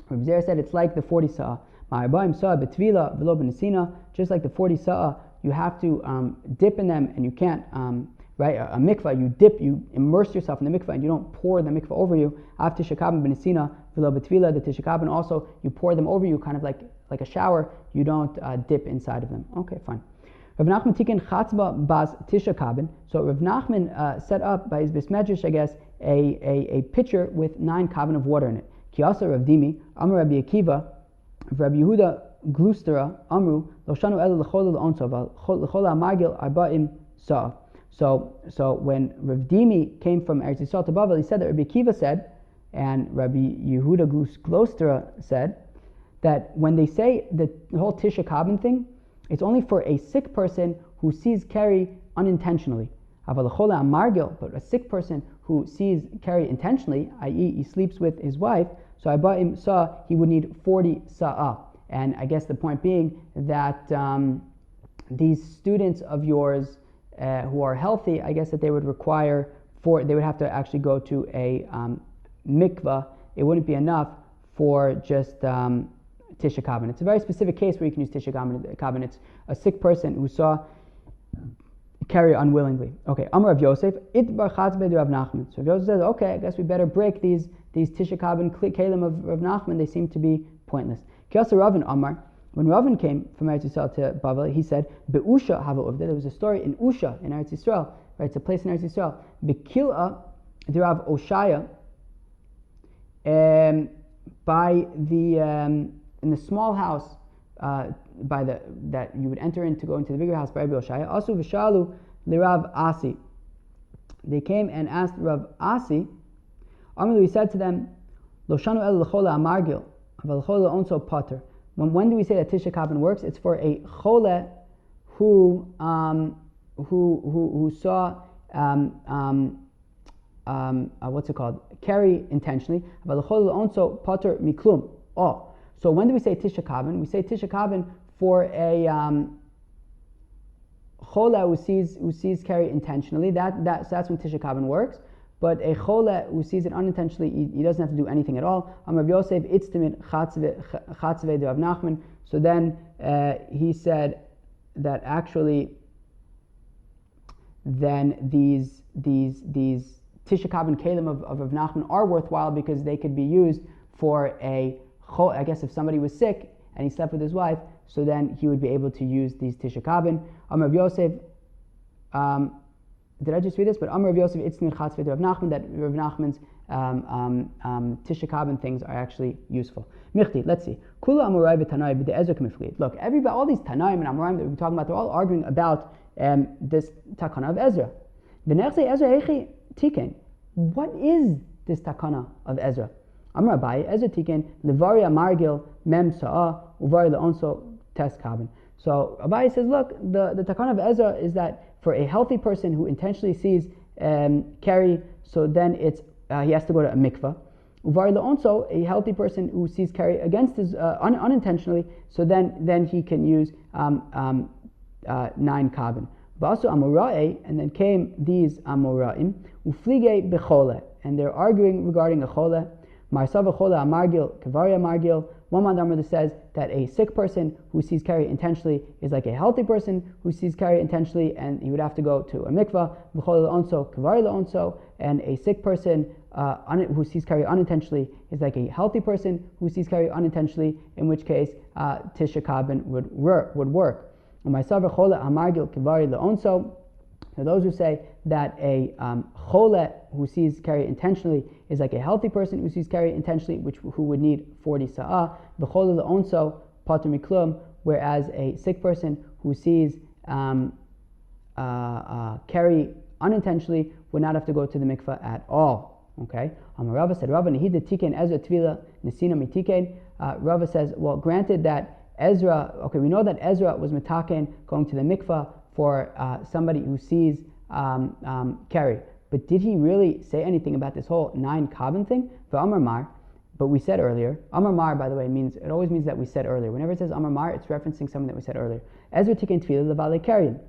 Rabbi Zera said it's like the 40 Sa'ah. Ma'arbayim Sa betvila v'lo b'nesina. Just like the 40 Sa'ah, you have to dip in them, and you can't. Right, a mikvah, you dip, you immerse yourself in the mikvah, and you don't pour the mikvah over you. After Tisha Kabin b'nesina v'lo b'tvila, the Tisha Kabin also, you pour them over you, kind of like a shower. You don't dip inside of them. Okay, fine. Rav Nachman tiken chatzba bas Tisha Kabin. So Rav Nachman set up by his bismedrash, I guess, a pitcher with 9 kabin of water in it. Kiyasa Rav Dimi, Amar Rabbi Akiva, Rabbi Yehuda Glustera, Amru, Loshanu el l'chol l'onsav, l'chol ha'margil arba'im sa'ah. So when Rav Dimi came from Eretz Yisrael to Bavel, he said that Rabbi Akiva said, and Rabbi Yehuda Glustera said, that when they say the whole Tisha Kabin thing, it's only for a sick person who sees Keri unintentionally. But a sick person who sees Keri intentionally, i.e. he sleeps with his wife, so Abayim saw he would need 40 sa'ah. And I guess the point being that these students of yours who are healthy, I guess that they would require, they would have to actually go to a mikvah. It wouldn't be enough for just Tisha Kabin. It's a very specific case where you can use Tisha Kabin. It's a sick person who saw Keri unwillingly. Okay, Amar Rav Yosef, Itbar Chatzbei Rav Nachman. So Rav Yosef says, okay, I guess we better break these Tisha Kabin kelim of Rav Nachman. They seem to be pointless. Kiasa Ravin Amar, when Ravin came from Eretz Yisrael to Bavel, he said, Be'usha hava uvda. There was a story in Usha in Eretz Yisrael, right? It's a place in Eretz Yisrael. Be'kil'a derav Oshaya, by the in the small house that you would enter in to go into the bigger house by Rabbi Oshaya. Also v'shalu lirav Asi. They came and asked Rav Asi. Amalu, he said to them, Lo shanu el l'chola amargil, aval l'chola onso pater. When do we say that Tisha Kabin works? It's for a chole who saw what's it called? Carry intentionally. Aval l'chola onso pater miklum. Oh, so when do we say Tisha Kabin? We say Tisha Kabin for a chola who sees carry intentionally. So that's when Tisha Kabin works. But a chola who sees it unintentionally, he doesn't have to do anything at all. Rav Yosef itztimit chatzve de Rav Nachman. So then he said that actually, then these Tisha Kabin kelim of Rav Nachman are worthwhile because they could be used for a chol. I guess if somebody was sick and he slept with his wife, so then he would be able to use these Tisha Kabin. Rav Yosef. Did I just read this? But Amar Rav Yosef Itznin Chatzvet Rav Nachman, that Rav Nachman's Tisha Kabin things are actually useful. Michti, let's see. Kula Amorai v'Tanai b'de Ezra k'mifli. Look, everybody, all these Tanaim and Amoraim that we're talking about, they're all arguing about this Takana of Ezra. V'nechse Ezra Echi Tiken. What is this Takana of Ezra? Amar Abai Ezra Tiken Levaria Margil Mem Sa'a Uvari Leonso Tes Kabin. So Abai says, look, the Takana of Ezra is that for a healthy person who intentionally sees carry, so then it's he has to go to a mikvah. Uvar le'onso, a healthy person who sees carry against his unintentionally, so then he can use 9 kabin. Vasu amorae, and then came these amoraim uflige bechole, and they're arguing regarding a chole. Marsava chole amargil kavaria margil. One mandamar that says that a sick person who sees carry intentionally is like a healthy person who sees carry intentionally, and he would have to go to a mikvah. V'chol le'onso kavari le'onso, and a sick person who sees carry unintentionally is like a healthy person who sees carry unintentionally, in which case Tisha Kabin would work. U'ma'asav chole amargil kavari le'onso. Now those who say that a chole who sees carry intentionally is like a healthy person who sees carry intentionally, who would need 40 sa'ah. B'chole le'onso pater miklum, whereas a sick person who sees carry unintentionally would not have to go to the mikveh at all. Okay. Rava said, Rava nehida tiken Ezra tvila nesina mitiken. Rava says, well, granted that Ezra, okay, we know that Ezra was mitaken going to the mikveh for somebody who sees carry. But did he really say anything about this whole 9 kabin thing? For Amar Mar, but we said earlier, Amar Mar, by the way, it always means that we said earlier. Whenever it says Amar Mar, it's referencing something that we said earlier. Ezra tiken tvila lebale karyan.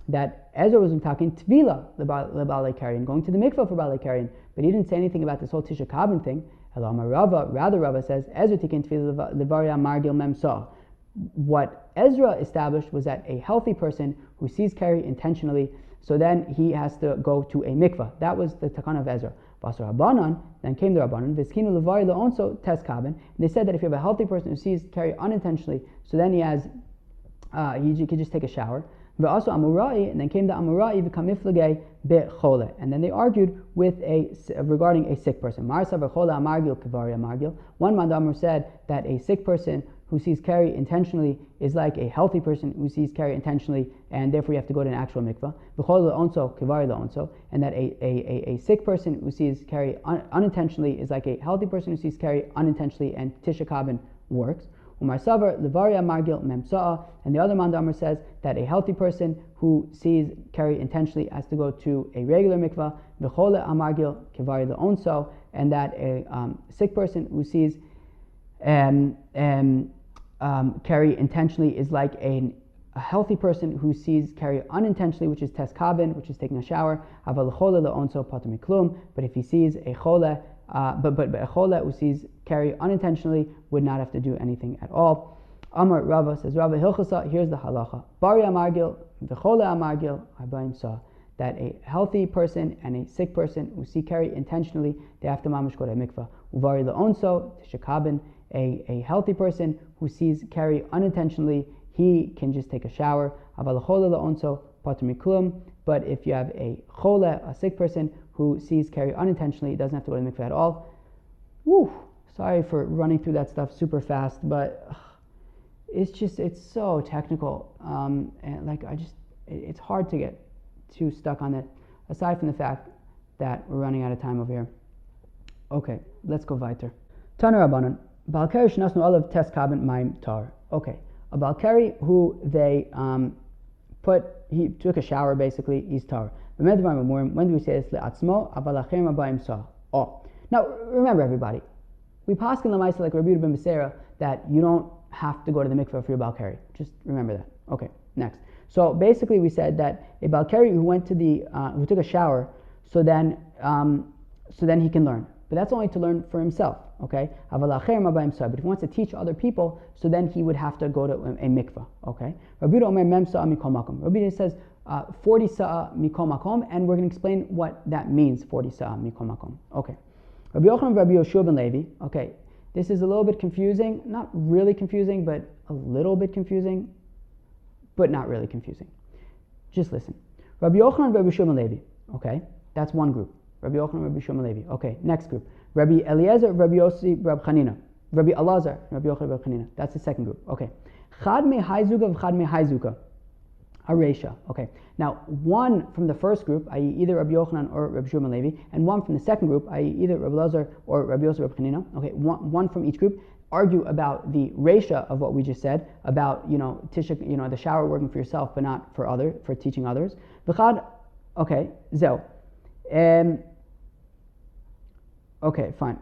That Ezra was talking tvila lebale karyan, going to the mikvah for bale karyan. But he didn't say anything about this whole Tisha Kabin thing. Rather Rava says, Ezra tiken tvila levaria margil mem sa. What Ezra established was that a healthy person who sees carry intentionally, so then he has to go to a mikvah. That was the Takana of Ezra. Basar Rabbanan, then came the Rabbanan, Veskinu levari leonso tes kabin. And they said that if you have a healthy person who sees carry unintentionally, so then he could just take a shower. Also Amurai, and then came the Amurai v'kamiflagei bechole, and then they argued with regarding a sick person. Marsa v'chole amargil kavaria margil. One mandamar said that a sick person who sees carry intentionally is like a healthy person who sees carry intentionally, and therefore you have to go to an actual mikvah. B'chole leonso kavari leonso, and that a sick person who sees carry unintentionally is like a healthy person who sees carry unintentionally, and Tisha Kabin works. Umarsavar levaria margil memsa'a, and the other mandamar says that a healthy person who sees carry intentionally has to go to a regular mikvah. V'chole amargil kivari leonso, and that a sick person who sees carry intentionally is like a healthy person who sees carry unintentionally, which is tes kabin, which is taking a shower. Aval chole leonso pater miklum, but if he sees a chole, but a chole who sees carry unintentionally would not have to do anything at all. Amar Rava says, Rava Hilchasa, here's the halacha. Bari amargil, v'chole amargil, habayim sa. That a healthy person and a sick person who see carry intentionally, they have to mamish go to a mikvah. Uvari leonso tishakabin, a healthy person who sees Keri unintentionally, he can just take a shower. Aval chole leonso patur mikulum. But if you have a chole, a sick person who sees Keri unintentionally, he doesn't have to go to the mikveh at all. Woo! Sorry for running through that stuff super fast, but it's so technical, and it's hard to get too stuck on it, aside from the fact that we're running out of time over here. Okay, let's go weiter. Tana Rabbanan, Balkari shnasnu olav tes kaben maim tar. Okay, a Balkari who they he took a shower basically, he's tar. When do we say this? Le'atzmo, avalachim abayim sa. Oh, now remember everybody, we paskin l'maisa like Rabbi Yehuda ben Beseira that you don't have to go to the mikveh for your Balkari. Just remember that. Okay, next. So basically, we said that a Balkari who went to who took a shower, so then he can learn. But that's only to learn for himself. Okay. But if he wants to teach other people, so then he would have to go to a mikveh. Okay. Rabbi Yehuda says 40 sa'a mikol makom, and we're going to explain what that means. 40 sa'a mikol makom. Okay. Rabbi Yochanan, Rabbi Yoshua ben Levi. Okay. This is a little bit confusing. Not really confusing, but a little bit confusing. But not really confusing. Just listen. Rabbi Yochanan, Rabbi Shimon Levi. Okay, that's one group. Rabbi Yochanan, Rabbi Shimon Levi. Okay, next group. Rabbi Eliezer, Rabbi Yossi, Rabbi Chanina. Rabbi Elazar, Rabbi Yochanan, Rabbi Chanina. That's the second group. Okay. Chad me haizuka v'chad me haizuka. Aresha. Okay. Now, one from the first group, i.e. either Rabbi Yochanan or Rabbi Shimon Levi, and one from the second group, i.e. either Rabbi Elazar or Rabbi Yossi, Rabbi Chanina. Okay, one from each group. Argue about the resha of what we just said about tisha, the shower working for yourself but not for teaching others. V'chad, okay, zeo. Okay, fine.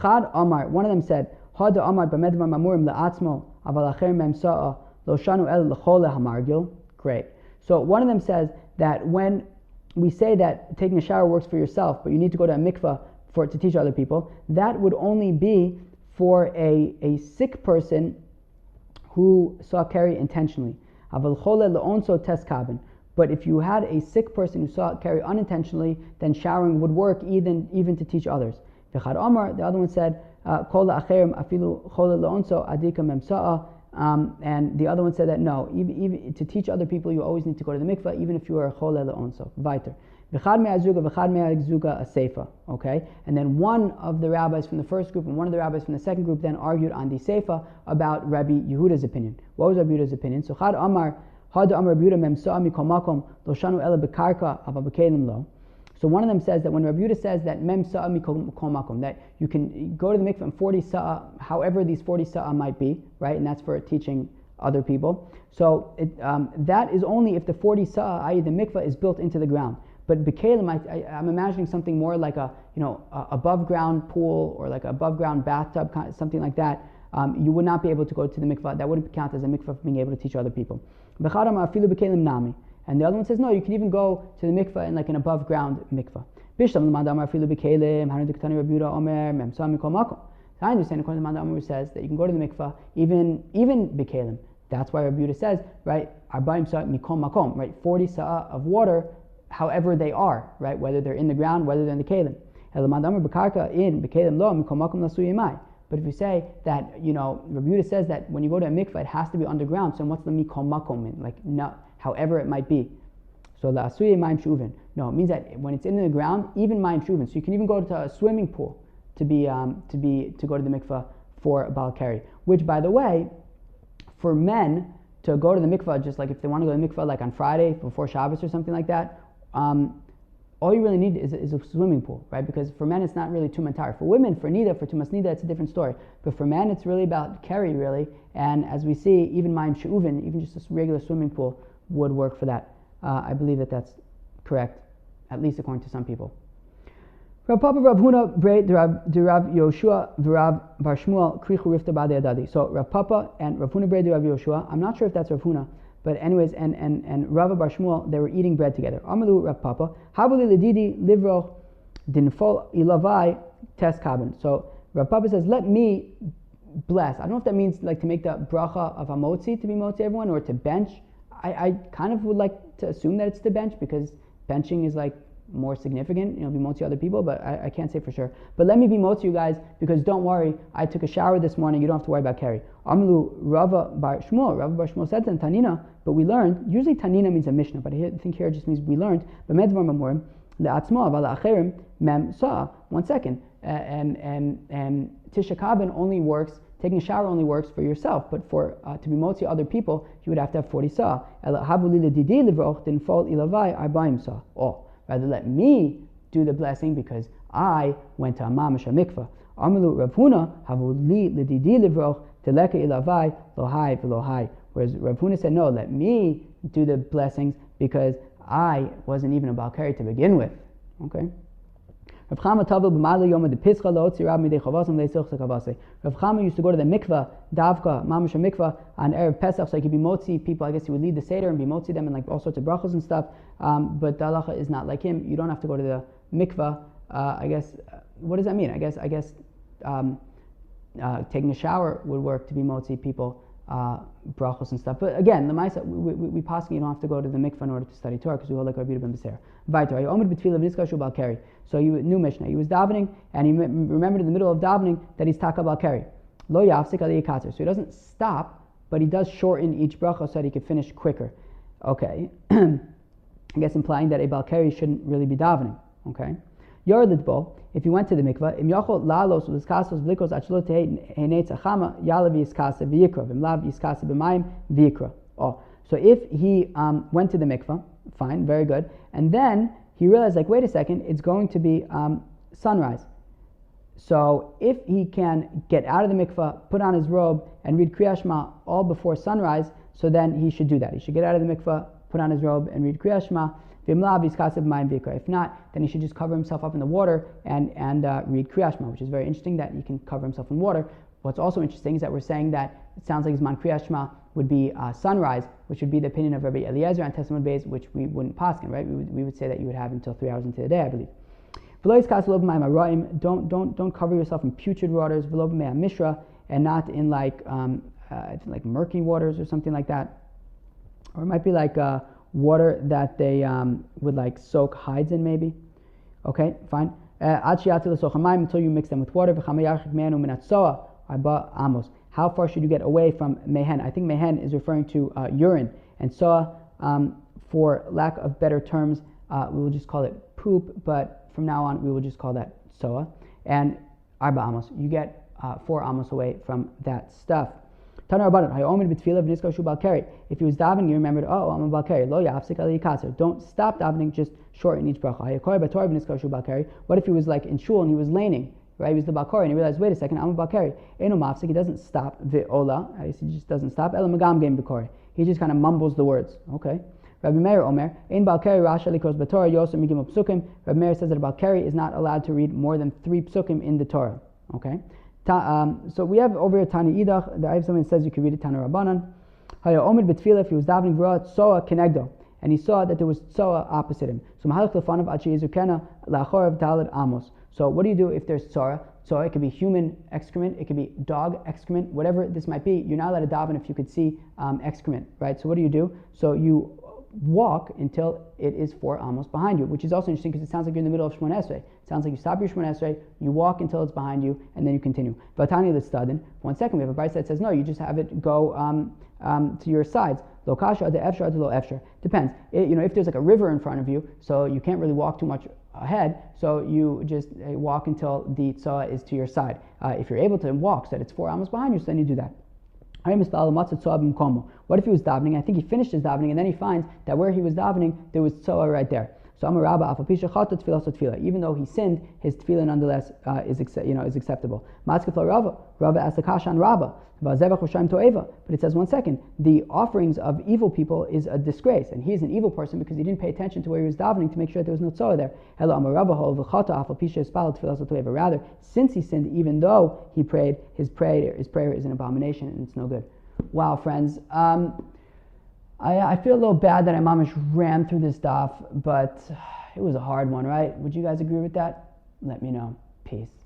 Chad Amar, one of them said, Hada Amar b'medvar mamurim le'atzmo aval acher mem sa'a lo shanu el l'chole hamargil. Great. So one of them says that when we say that taking a shower works for yourself, but you need to go to a mikveh to teach other people, that would only be for a sick person who saw Keri intentionally. But if you had a sick person who saw Keri unintentionally, then showering would work even to teach others. The other one said, and the other one said that no, even to teach other people, you always need to go to the mikveh, even if you are a chole le'onso. Weiter. Okay, and then one of the rabbis from the first group and one of the rabbis from the second group then argued on the seifa about Rabbi Yehuda's opinion. What was Rabbi Yehuda's opinion? So Chad Amar, Rabbi Yehuda mem sa'a mikol makom lo shanu ela bekarka ava bekelim lo. So one of them says that when Rabbi Yehuda says that mem sa'a mikol makom, that you can go to the mikveh and 40 sa'a, however these 40 sa'a might be, right, and that's for teaching other people. So that is only if the 40 sa'a, i.e. the mikveh, is built into the ground. But Bekalim, I'm imagining something more like a above ground pool or like an above ground bathtub, something like that. You would not be able to go to the mikveh. That wouldn't count as a mikveh for being able to teach other people. And the other one says no, you can even go to the mikveh in like an above ground mikveh. I understand according to Manda Amar says that you can go to the mikveh even Bekalim. That's why Rabbi Yehuda says, right, 40 sa'a of water, however they are, right, whether they're in the ground, whether they're in the kelim. But if you say that, Rabbi Yehuda says that when you go to a mikveh, it has to be underground, so what's the mikol makom mean? Like, no, however it might be. So the asuye ma'im shuvin. No, it means that when it's in the ground, even ma'im shuvin. So you can even go to a swimming pool to go to the mikveh for Baal Keri. Which, by the way, for men to go to the mikveh, just like if they want to go to the mikveh like on Friday before Shabbos or something like that, all you really need is a swimming pool, right? Because for men it's not really tumas tar. For women, for tumas nida, it's a different story. But for men, it's really about Keri, really. And as we see, even ma'im she'uvin, even just a regular swimming pool would work for that. I believe that that's correct, at least according to some people. Rav Papa, Rav Huna, Brei, Rav Yoshua, Rav Bar Shmuel, Krichu Rifta B'adei Adadi. So Rav Papa and Rav Huna, Brei, Rav Yoshua. I'm not sure if that's Rav Huna, but anyways, and Rav Bar Shmuel, they were eating bread together. Amalu Rav Papa, Havali Ledidi Livroch Dinfol Ilavai Tes Kaban. So Rav Papa says, let me bless. I don't know if that means like to make the bracha of Hamotzi to be motzi everyone, or to bench. I kind of would like to assume that it's to bench, because benching is like more significant, be motzi other people, but I can't say for sure. But let me be motzi you guys, because don't worry, I took a shower this morning, you don't have to worry about Kerry. Amlu Rava Bar Shmuel said to Tanina, but we learned, usually Tanina means a Mishnah, but I think here it just means we learned, but Medvar Mamurim, Le'atzma, Vala Acherim, Mem Sa. 1 second. And Tisha Kabin only works, taking a shower only works for yourself, but for to be motzi other people, you would have to have 40 sa. Oh, rather let me do the blessing because I went to a mamash mikvah. Amalu Rav Huna havuli lididi livroch teleka ilavai lohai v'lohai. Whereas Rav Huna said, no, let me do the blessings because I wasn't even a balkari to begin with. Okay. Rav Chama used to go to the mikvah, davka, mamash mikvah, on Erev Pesach, so he could be motzi people. I guess he would lead the seder and be motzi them and like all sorts of brachos and stuff. But the halacha is not like him. You don't have to go to the mikvah. I guess, what does that mean? I guess taking a shower would work to be motzi people, brachos and stuff. But again, the Maisa, we pass, you don't have to go to the mikvah in order to study Torah because we hold like Rabbi Ben Beser. So new Mishnah. He was davening and he remembered in the middle of davening that he's taka balkari. Lo yafsik ali yikatzer. So he doesn't stop, but he does shorten each bracha so that he can finish quicker. Okay. I guess implying that a balkari shouldn't really be davening. Okay. Yoreditbo, if he went to the mikvah, im yachol lalos u'liskasos blikos achlo tehei achama yalav yiskase v'yikra v'mlav yiskase b'mayim v'yikra. Oh, so if he went to the mikvah, fine, very good, and then he realized, like, wait a second, it's going to be sunrise. So if he can get out of the mikvah, put on his robe, and read Kriyat Shema all before sunrise, so then he should do that. He should get out of the mikvah, put on his robe, and read Kriyat Shema. If not, then he should just cover himself up in the water and read Kriyat Shema, which is very interesting that he can cover himself in water. What's also interesting is that we're saying that it sounds like Zman Kriyat Shema would be sunrise, which would be the opinion of Rabbi Eliezer on Testimony Beis, which we wouldn't paskin, right? We would say that you would have until 3 hours into the day, I believe. Don't cover yourself in putrid waters, mishra, and not in like murky waters or something like that. Or it might be like water that they would like soak hides in, maybe. Okay, fine. Until you mix them with water. How far should you get away from mehen? I think mehen is referring to urine. And so, for lack of better terms, we will just call it poop, but from now on we will just call that soa. And arba amos, you get 4 amos away from that stuff. If he was davening, you remembered, oh, I'm a balkari. Lo yafsik ali yikatzer. Don't stop davening, just shorten each bracha. What if he was like in shul and he was laning? Right, he was the balkari, and he realized, wait a second, I'm a balkari. Eno mafsik, he doesn't stop. Ve'ola, he just doesn't stop. Ela magam game b'kori. He just kind of mumbles the words. Okay. Rabbi Meir Omer, ein balkari rasha likos b'torah yosem migim psukim. Rabbi Meir says that a balkari is not allowed to read more than 3 psukim in the Torah. Okay. So we have over here Tani Idach. I have someone that says you can read it Tana Rabbanan. Haya Omer b'tfilah, if he was davening v'ra tsoa kenegdo, and he saw that there was tsoa opposite him. So mahalach lefanav achi yizukena lachorav talad amos. So what do you do if there's tzara? Tzara, it could be human excrement, it could be dog excrement, whatever this might be. You're not allowed to daven if you could see excrement, right? So what do? So you walk until it is 4 amos behind you, which is also interesting because it sounds like you're in the middle of Shemon Esrei. It sounds like you stop your Shemon Esrei, you walk until it's behind you, and then you continue. Vatani l'stadin. 1 second, we have a brayso that says no, you just have it go to your sides. Lo kasha de efshar de lo efshar. Depends. If there's like a river in front of you, so you can't really walk too much ahead, so you just walk until the tzoa is to your side. If you're able to walk so that it's 4 amos behind you, so then you do that. What if he was davening? I think he finished his davening, and then he finds that where he was davening, there was tzoa right there. So even though he sinned, his tefillah nonetheless is acceptable. Rava asked the kasha on Rava, but it says 1 second, the offerings of evil people is a disgrace, and he's an evil person because he didn't pay attention to where he was davening to make sure that there was no tzoa there. Rather, since he sinned, even though he prayed, his prayer is an abomination and it's no good. Wow, friends. I feel a little bad that I mamish ran through this stuff, but it was a hard one, right? Would you guys agree with that? Let me know. Peace.